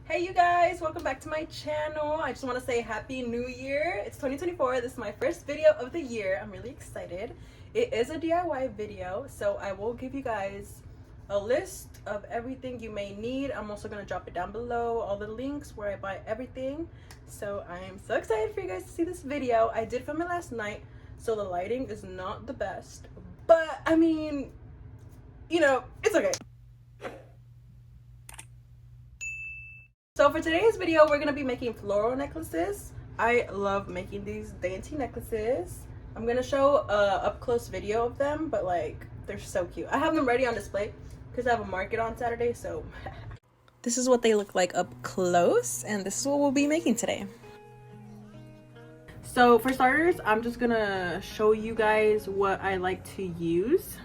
Hey you guys, welcome back to my channel. I just want to say happy new year. It's 2024. This is my first video of the year. I'm really excited. It is a DIY video, so I will give you guys a list of everything you may need. I'm also going to drop it down below, all the links where I buy everything. So I am so excited for you guys to see this video. I did film it last night, so the lighting is not the best, but I mean, you know, it's okay. So for today's video, we're going to be making floral necklaces. I love making these dainty necklaces. I'm going to show a up-close video of them, but like, they're so cute. I have them ready on display because I have a market on Saturday, so. This is what they look like up close, and this is what we'll be making today. So for starters, I'm just going to show you guys what I like to use.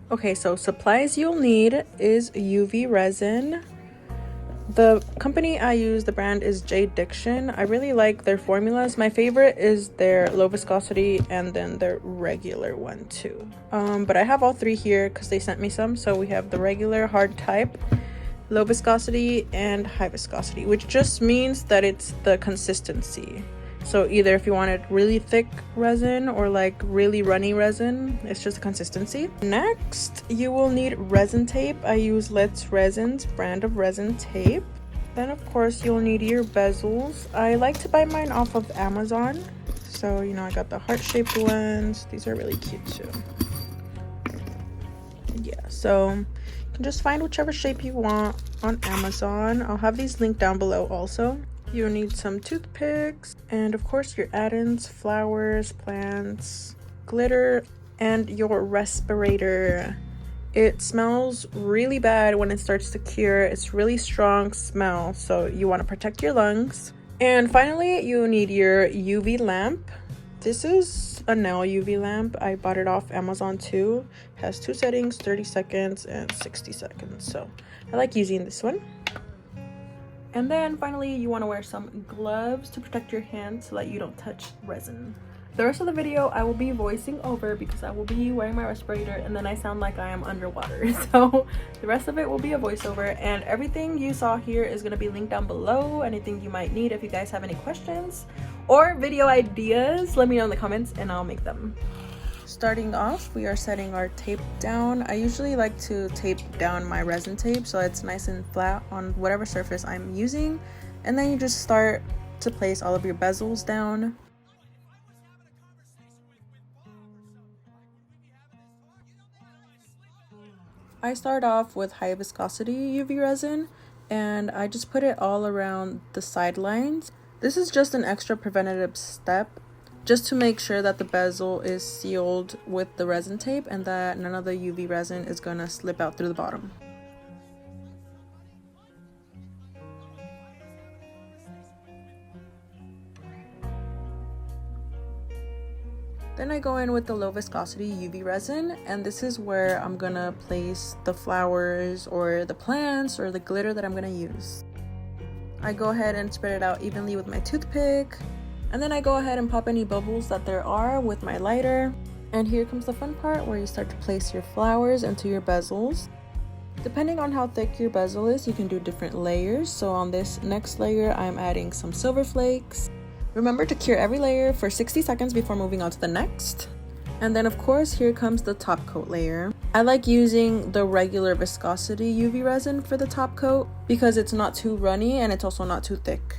Okay, so supplies you'll need is UV resin. The company I use, the brand is J Diction. I really like their formulas. My favorite is their low viscosity and then their regular one too. But I have all three here because they sent me some. So we have the regular hard type, low viscosity, and high viscosity, which just means that it's the consistency. So either if you wanted really thick resin or like really runny resin, it's just a consistency. Next, you will need resin tape. I use Let's Resin's brand of resin tape. Then of course you'll need your bezels. I like to buy mine off of Amazon. So, you know, I got the heart-shaped ones. These are really cute too. Yeah, so you can just find whichever shape you want on Amazon. I'll have these linked down below also. You'll need some toothpicks and of course your add-ins, flowers, plants, glitter, and your respirator. It smells really bad when it starts to cure. It's really strong smell, so you want to protect your lungs. And finally, you need your UV lamp. This is a nail UV lamp. I bought it off Amazon too. It has two settings, 30 seconds and 60 seconds. So I like using this one. And then finally, you want to wear some gloves to protect your hands so that you don't touch resin. The rest of the video I will be voicing over because I will be wearing my respirator and then I sound like I am underwater. So the rest of it will be a voiceover, and everything you saw here is going to be linked down below. Anything you might need. If you guys have any questions or video ideas, let me know in the comments and I'll make them. Starting off, we are setting our tape down. I usually like to tape down my resin tape so it's nice and flat on whatever surface I'm using. And then you just start to place all of your bezels down. I start off with high viscosity UV resin and I just put it all around the sidelines. This is just an extra preventative step, just to make sure that the bezel is sealed with the resin tape and that none of the UV resin is gonna slip out through the bottom. Then I go in with the low viscosity UV resin, and this is where I'm gonna place the flowers or the plants or the glitter that I'm gonna use. I go ahead and spread it out evenly with my toothpick. And then I go ahead and pop any bubbles that there are with my lighter. And here comes the fun part where you start to place your flowers into your bezels. Depending on how thick your bezel is, you can do different layers. So on this next layer, I'm adding some silver flakes. Remember to cure every layer for 60 seconds before moving on to the next. And then of course, here comes the top coat layer. I like using the regular viscosity UV resin for the top coat because it's not too runny and it's also not too thick.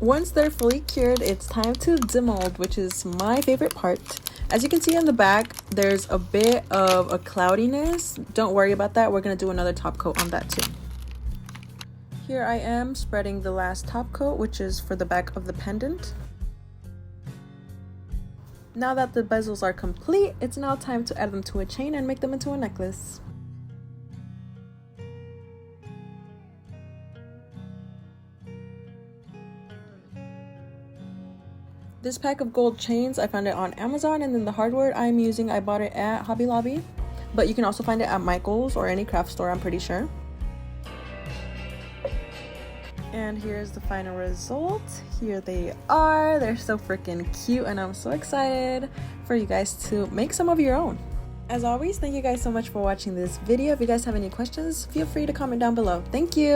Once they're fully cured, it's time to demold, which is my favorite part. As you can see in the back, there's a bit of a cloudiness. Don't worry about that. We're going to do another top coat on that too. Here I am spreading the last top coat, which is for the back of the pendant. Now that the bezels are complete, it's now time to add them to a chain and make them into a necklace. This pack of gold chains, I found it on Amazon, and then the hardware I'm using, I bought it at Hobby Lobby. But you can also find it at Michael's or any craft store, I'm pretty sure. And here's the final result. Here they are. They're so freaking cute and I'm so excited for you guys to make some of your own. As always, thank you guys so much for watching this video. If you guys have any questions, feel free to comment down below. Thank you!